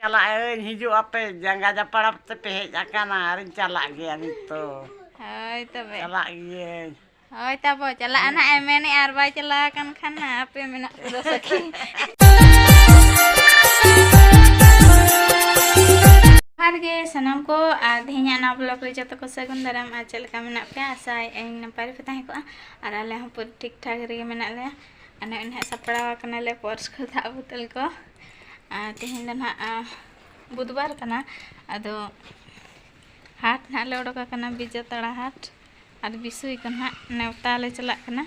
चलाएं हिजू आपे जंगा जपड़ा ते पे हेज आकाना आरिन चला गया नितो हाय तबे चला गिए हाय तबो चला anak emeni ar bay cela kan kana ape menak rezeki harge sanam ko adhinya na vlog re joto ko sagun daram achal ka menak pe asai eng napari petang ko ar ale ha pur ठीक ठाक re menak le anak en sapra kana le pors ko ta butel ko tehin dan बुधवार कना अदो हाट ना ले उडोका कना बिजा तड़ा हाट और बिसुई कना नेवता ले चला कना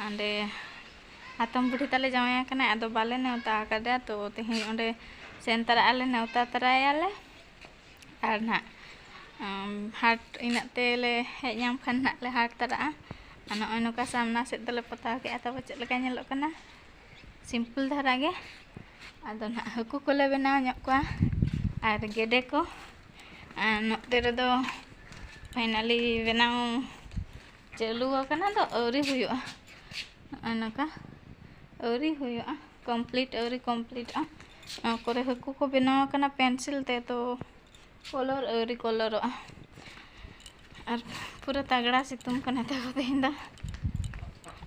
अंडे हातम बुढ़ी ताले जावया कना अदो बाले नेवता कदे तो तेहि ओंडे सेंतरा आले नेवता तरायाले और ना हाट इनाते ले हेजाम खान ना ले हाट तरा अन ओनोका सामना से तले पता के आता बच्चे लगा नेलो कना सिंपल धारा गे अदो ना हकु कोले बनाव ñok kwa ar gede ko note redo finally बनाव चालू kana do auri huyo anaka auri huyo complete auri complete kore हकु को बनाव kana pencil te to color auri color ar pura tagड़ा सितुम kana te hinda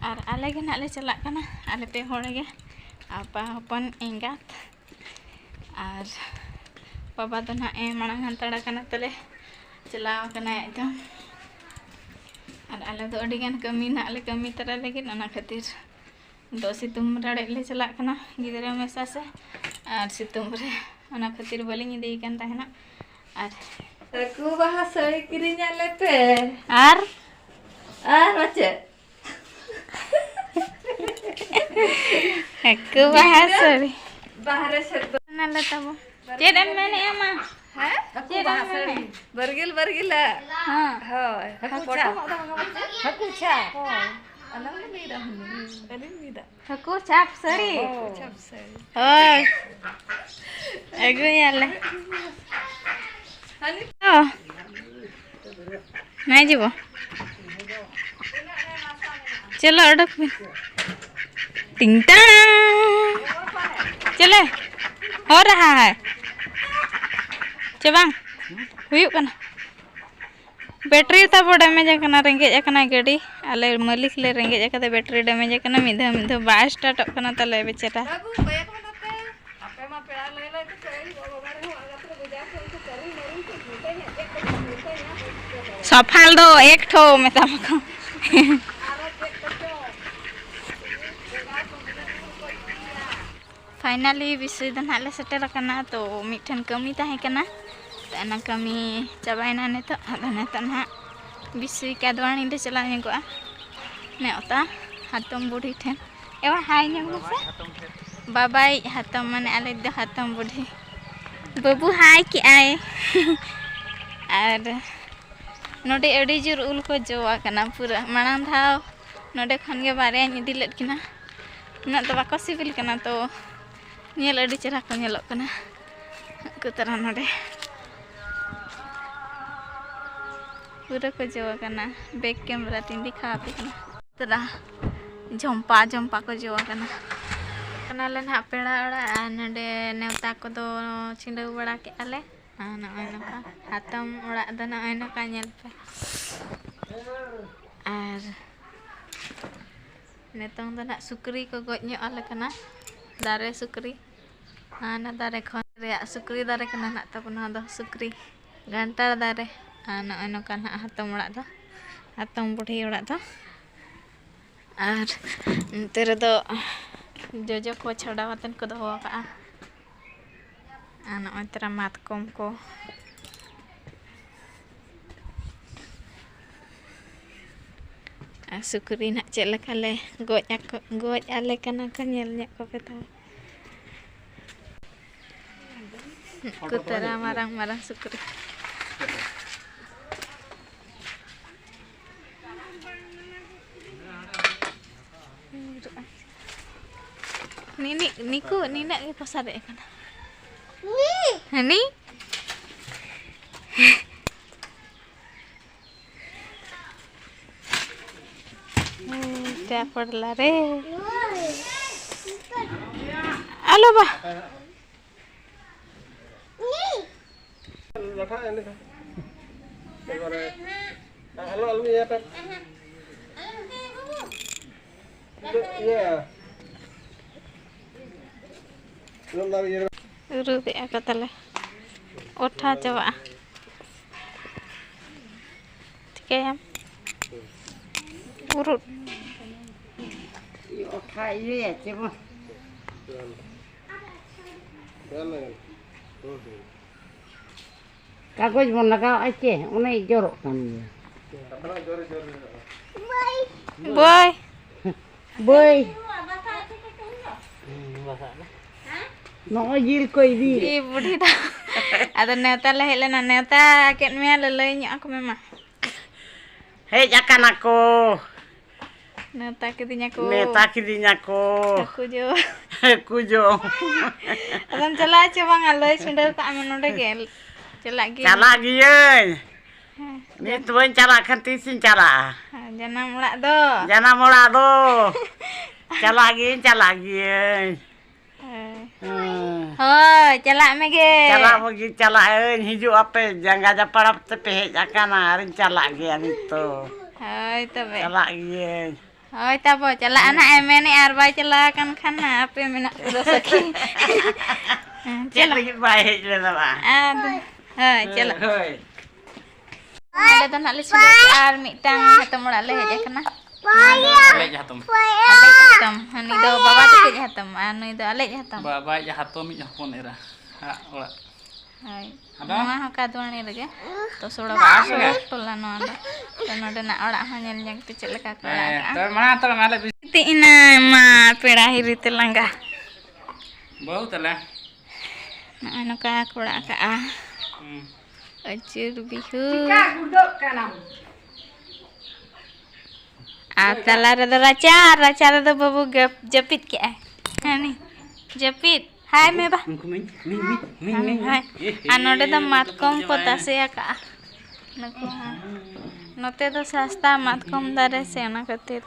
ar ale ge na le chalak kana ale pe hor ge apa hopon engat और बाबा तो ना मांग हंतड़ा कना तले चलाव कना एकदम और आले तो अडिगान कमी ना ले कमी तरा लेकिन ना खातिर दो सितुम रड़े ले चला कना गिदरा मेसा से और सितुम रे ना खातिर बलिंग दे कन ताहना और aku bahas soal kirinya lepe और macet aku bahas bahasa serba ना ले तब चेदम मैंने अमा hah aku bahasa bergil हां hoy aku cha alam ni dah ni dah हकु छाप सरी cap sari ओय एगो याले hani नहीं जीवो चलो अडक में टिंगटा चले हो रहा है चबांग हुयु कना बैटरी तब डैमेज कना रेंगे कना गाड़ी आले मालिक ले रेंगे कते बैटरी डैमेज कना मिधा बा स्टार्ट कना तले बेचेटा babu kayak mana teh apa mah pera lele itu kayak bawa barang agak terus budak itu karung itu mutanya Safal दो एक ठो मेता मको फाइनली विषय दन हाले सेटेल कना तो मिठन कमी ताहे कना तो कमी चाबायना ने तो ना विषय का दवानी ले चला नेगोआ नेवता हातम बुढ़ी ठेन एवा हाय नेगो से बाबाई हातम माने आले द हातम बुढ़ी बाबू हाय की आए और नोडे अड़ी जोर उल को जोआ कना पूरा मांग धाव नोडे खन गे बारे इदी लेट किना ना तो बाको सिबिल कना तो नेल अड़ी चेहरा को नेलो कना को तरह नोडे पूरा को जोआ कना बैक कैमरा तीन दिखा पे कना तरह झंपा को जोआ कना कना ले ना पेड़ा ओड़ा नोडे नेवता को दो छिंडा बड़ा के आले नका हातम ओड़ा दो नका नेल पे और नेतों दो ना सुकरी को गज ᱧᱚᱜ आले कना दारे सुकरी ना दारे खन रे सुकरी दारे कना ना तबना दो सुकरी घंटा दारे नका ना हातम ओड़ा दो हातम बुढ़ी ओड़ा दो और तेरे दो जोजो को छड़ा वतन को दो का तेरा मातकम को सुकरी ना चलकाले गोज आले कना का नेल ने को पेता को तेरा Marang Sukri niku nina ke pasar dek kana hani क्या पड़ला रे आलो बा masak ini kan. Halo ya Pep. Iya. Belum lagi. Urut ya katale. Otha coba. Tikayam. Urut. Kayu ya coba. Kagus mau nakal aja, mana jorok kan? Boy. Boy. Nongol ko ini. Ih budi dah. Ada neta lah helena neta ket mea lelainya aku memang. Hei akan aku. Neta kitinya aku. Neta kidinya ko. Aku jo. Aku jo. Adam chala coba ngaloi sundar ka amen node gel. Chala gi. Cala giye. Ni tuan cala kan tisin cala. Jana mulak do. Jana mola do. Cala giye. Hoi, chala mege. Cala magi cala hiju apa jangga japara tepe akana arin cala giye itu. Hoi tabe. Cala giye. Hoi tabo chala anak emeni arba chala kan kana apa menak rosaki. Cala lagi baik le ba. Aduh. Hoi chala. Hoi. Ada tan nak sudah ar mitang ketemu lale aja kena. Alek jahatom. Alek jahatom. Hani do baba tu jahatom. Anu itu alek jahatom. Baba jahatom mi japon era. Ha ora. Hai. Ada? Mama ka tuani lagi. To sudah baso tulan no anda. Dan ada nak orak hanya yang kecil leka Eh, kelak. tar mana tar male bis. Ti ina ma pera hiri telangga. Bau tala. Nak anu ka kelak ka ah. Acur bihu. Duduk kanam. Atala raca ada babu japit ke ah. Hani. Japit. Hai me ba. Hai. Anu de matkom potase ya ka. Naku ha. Note to sasta matkom dare se na katir.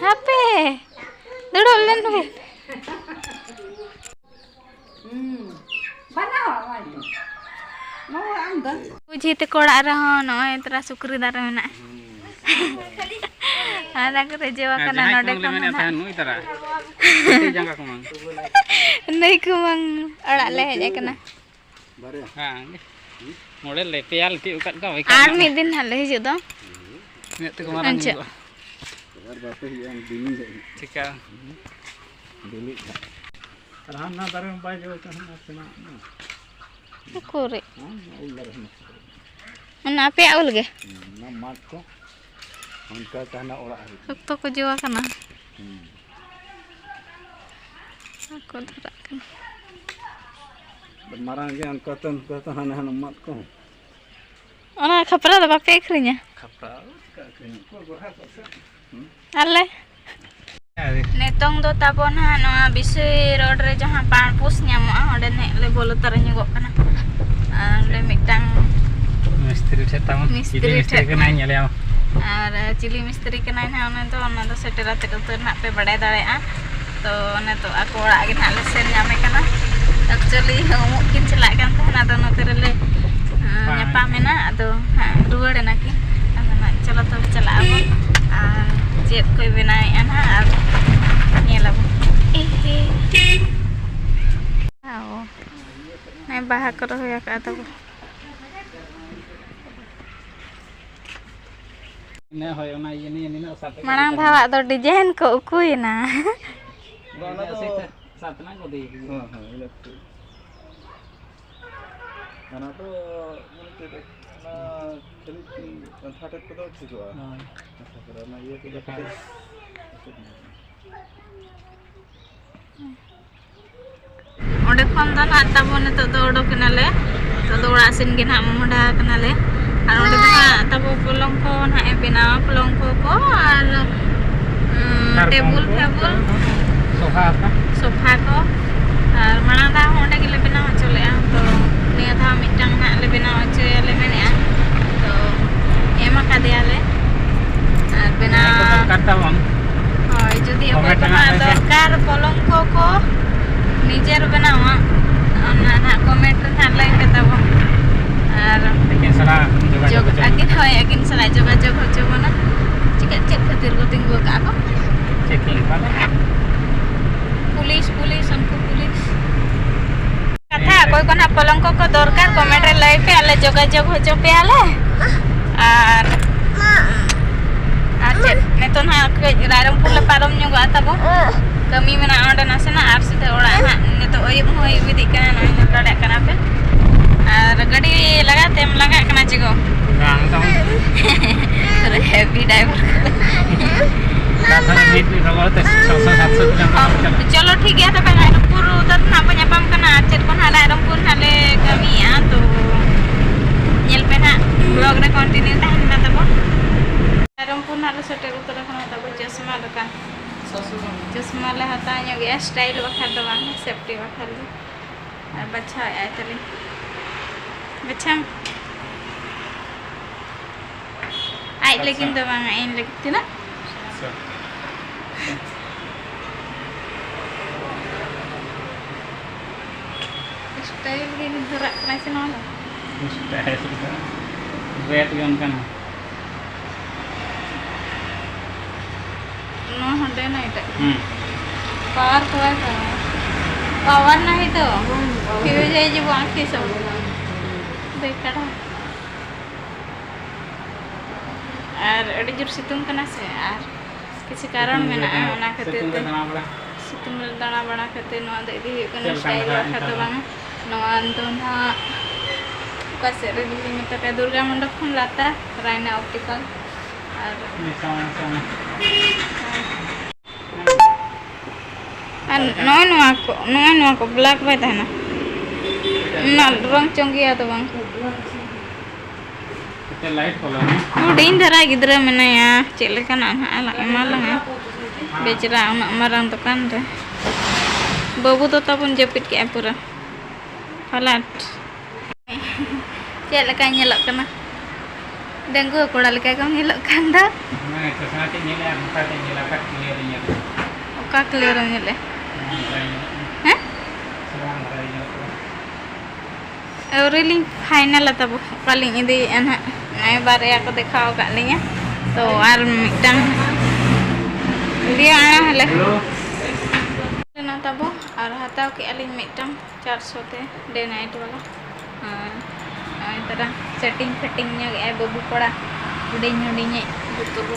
Hape. Duduk len weh. Uji te kodak rah no tera sukri dar mena. Ada kerja wakana node kana. Nui tara. Ti jangka kumang. Nei kumang orak le aja kana. Ha. Model le pial ti ukat ka wai. Ar mid din hale hiju do. Ni tu kemaran Anca. juga. Cika. Karena tarum baju kan kena. Kure. Mana ape aul ge? Namat ko. Angka kana ora hari. To ko jiwa kana. Aku terak kana. Marang ge angka tan hana mat ko. Ona khapra da bape khrinya. Kapra. Ale. Netong do tabon ha no bisi road re jahan pampus nyamua ode nek le bolo tar nyugok kana. Le mitang Mistri setang. Mistri Mistri kena nyale. और chilli मिस्त्री के nine है उन्हें तो सेटेरा ते तो ना पे बड़े दाड़े आ तो उन्हें तो ako orak ge nak le sen nyame kana actually mungkin celak kan tah na do no terele nyapa mena ado ruwar na ki ado na chalo to chala abo jet koi benai an ha nyela bo ao nai baha karo ya ka ta Ini hoy ona ini na sate. Manang dhawa do design ko ukuina. Gona to sate na ko di. Ina tu. Kana to mungkin na kali thate ko do chigwa. Karena iya kita pakai. Ode khon do na tabone to do odok kinale to do ora sin gin ha moda kinale ar ode na tabo pulong ko na e bina pulong ko ar table sofa ko ar mana da onde gile bina chole a to niya tha mitang na le bina che le mene a to ema ka diale ar bina Kata bang. hoy jodi ᱚᱠᱚᱭ ᱠᱚ ᱱᱟᱜ ᱫᱚᱨᱠᱟर ᱯᱚᱞᱚᱝᱠᱚ ᱠᱚ ᱱᱤᱡᱮᱨ ᱵᱮᱱᱟᱣᱟ ᱚᱱᱟ ᱱᱟᱜ comment ᱨᱮ ᱱᱟᱜ ᱞᱟᱹᱭ ᱯᱮ ᱛᱟᱵᱚᱱ ᱟᱨ akin hoy akin salah joga-joga hocho bona cek khatir ko tinggo ka ako checking pala police उनको पुलिस कथा कोई कोना पलंको को दरकार कमेंट रे लई पे आले जोगाजोग होचो पे आले आर चेत नेतो ना रायरंगपुर ले पारम ᱧᱚᱜᱟ ᱛᱟᱵᱚ ᱠᱟᱹᱢᱤ ᱢᱮᱱᱟᱜ ᱚᱸᱰᱮ ᱱᱟᱥᱮᱱᱟ ᱟᱨ ᱥᱤᱫᱷᱟᱹ ᱚᱲᱟᱜ ᱦᱟᱸᱜ ᱱᱤᱛᱚᱜ ᱟᱹᱭᱩᱵ ᱦᱚᱸ ᱟᱹᱭᱩᱵ ᱤᱫᱤᱜ ᱠᱟᱱᱟ ᱱᱚᱜᱼᱚᱭ ᱧᱮᱞ ᱫᱟᱲᱮᱭᱟᱜ ᱠᱟᱱᱟ ᱯᱮ ᱟᱨ ᱜᱟᱹᱰᱤ ᱞᱟᱜᱟᱛᱮᱢ ᱞᱟᱜᱟᱜ ᱠᱟᱱᱟ ᱪᱤᱜᱚ bang tong heavy driver kata mit ni robo tes 700 jam चलो ठीक है तब रायरंगपुर उधर ना प냐pam kana चेत को ना रायरंगपुर नाले kami ya तो nyel pe na blog re continue tahan na tabo Rairangpur नाले सेटर उतर kana tabo चश्मा दुकान चश्मा ले हता ᱧᱚᱜ ᱜᱮ स्टाइल बखा दो बांग सेफ्टी बखा दो और बच्चा आय तले बच्चा आय लेकिन दो बांग इन लेकिन tina style gini gerak nasional style red kan no hande na ita power power na itu fuse aja bangki सब देखड़ा और अड़ी जोर सितुंग कना से और किसी कारण में ना ओना खातिर ते सितुंग दाना बड़ा खातिर नवा दे दी कना स्टाइल रखा तो बांग नवा तो ना कासे रे दी में तो दुर्गा मंडप खन लाता रायना ऑप्टिकल और नवा को ब्लैक बाय था ना रंग चंगिया तो बांग लाइट खोलो हुडिंग धरा गिद्रा मेनाया चेक लेकाना हाला एमालंगा बेचरा उना मारांग दुकान रे बाबू तो तबन जपित के पूरा फलाट चेक लेका nyelok kana denggu koda leka kam nyelok kanda मैं चश्मा ते nyele मता ते nyela का clear nyele oka clear nyele हैं really final atau paling ini anak ay bare aku dekhao kak linya to ar mitang dia ana le na tabo ar hatao ke alin mitang 400 te day night wala ay tara setting nya ay babu koda uding betul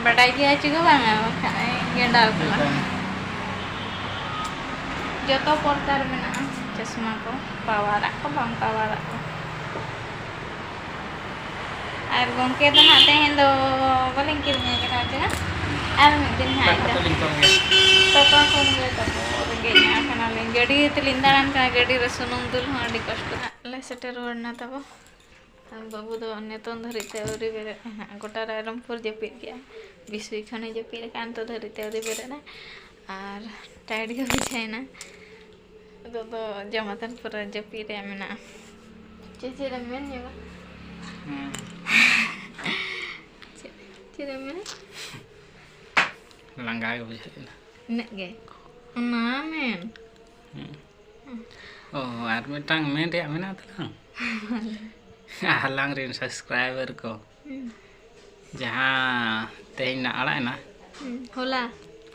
badai dia juga bang gendal pula joto portar mena चश्मा को पावारा को बंग पावारा को और गोंके तो नाते हैं दो बोलें कि नहीं क्या कहते हैं और मैं दिन है तो कौन गए तो बोलेंगे यहाँ खाना लेंगे गड़ी तो लिंदारान का गड़ी रसुनुम दुल हमारी कष्ट ना ले सेटर वरना तब बाबू तो अन्य तो धरते उरी बेरे गोटा रायरंगपुर जपित गया विश्व खाने जपित कान तो धरते उरी बेरे ना और टाइट का बिछाए ना तो जमातन पर जपी रे मेना चेचे रे मेन योगा चेरे मेन लंगा के बुझाइला ने गे ना मेन ओ आर मिटांग मेन रे मेना तला हालांग रे सब्सक्राइबर को जहां तेन ना अड़ा ना होला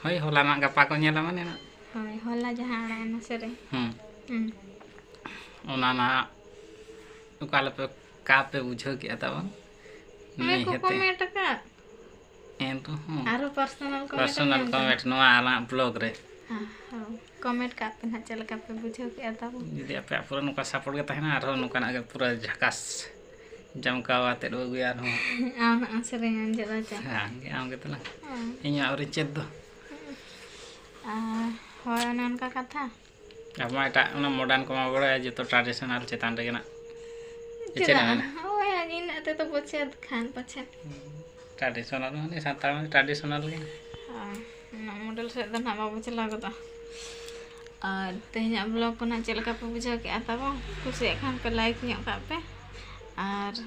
होय होला ना गपा को नेला माने ना होय होला जहां अड़ा ना सरे ओना ना उकाल पे का पे बुझो के तब नहीं को कमेंट का एन तो आरो पर्सनल कमेंट नवा आला ब्लॉग रे हां कमेंट का पे ना चल का पे बुझो के तब यदि आप पूरा नुका सपोर्ट के तहना आरो नुका ना पूरा झकास जमकावा ते दो गुयार हो आम सरे अंजला चा हां आम के तला इnya और चेद दो होय नन का कथा अब मा एटा उना मॉडर्न को मा बड़ा जे तो ट्रेडिशनल चेतान रे ना चेना होय अजिन अते तो पछे खान पछे ट्रेडिशनल माने सातार में ट्रेडिशनल के हां ना मॉडल से तो ना बाबू चला गता और तेजा ब्लॉग को ना चल का पे बुझा के आता बा खुशी खान पे लाइक ᱧᱚᱜ का पे और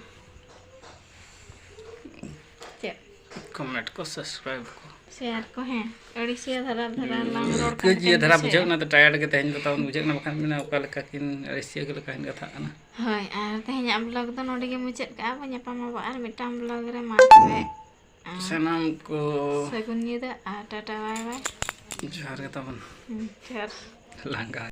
कमेंट को सब्सक्राइब को शेयर को हैं अड़िसिया धरा धरा लांग रोड कुछ ये धरा बुझे ना तो टायर्ड के तहन तो ताउन बुझे ना बखान में ओका लेका किन एशिया के लेका कथा ना हाय आर तेहኛ ब्लॉग तो नोडे के मुचेत का बन्यापामा आर मिटाम ब्लॉग रे मातबे सनम को सगुन निदा आ टाटा बाय बाय जोहार के तबन जोहार लांगा